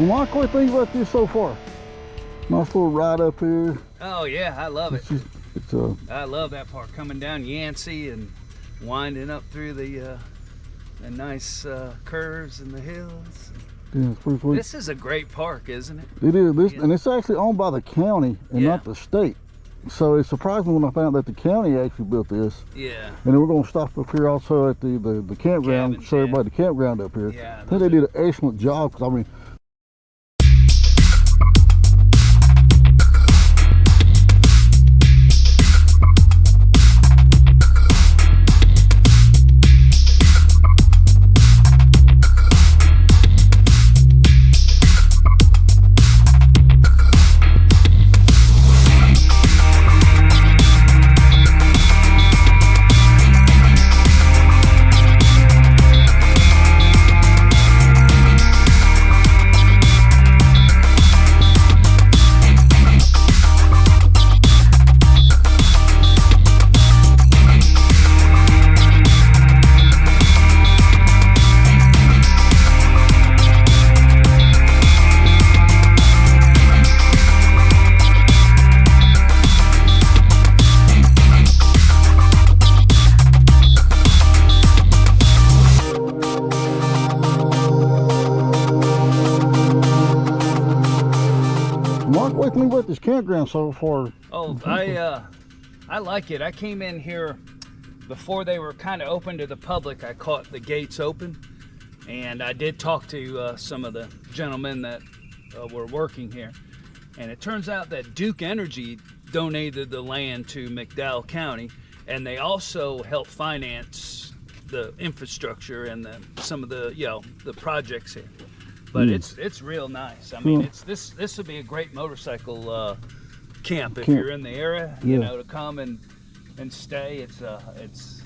Mark, what do you think about this so far? Nice little ride up here. Oh yeah, I love it. I love that part, coming down Yancey and winding up through the nice curves and the hills. Yeah, it's pretty sweet. This is a great park, isn't it? It is. And it's actually owned by the county and not the state. So it surprised me when I found that the county actually built this. Yeah. And then we're going to stop up here also at the campground, Cabins, show everybody the campground up here. Yeah. I think they did an excellent job, because I mean, what about this campground so far? Oh, I like it. I came in here before they were kind of open to the public. I caught the gates open, and I did talk to some of the gentlemen that were working here. And it turns out that Duke Energy donated the land to McDowell County, and they also helped finance the infrastructure and some of the the projects here. But it's real nice. I mean, this would be a great motorcycle camp if you're in the area, you know, to come and stay. It's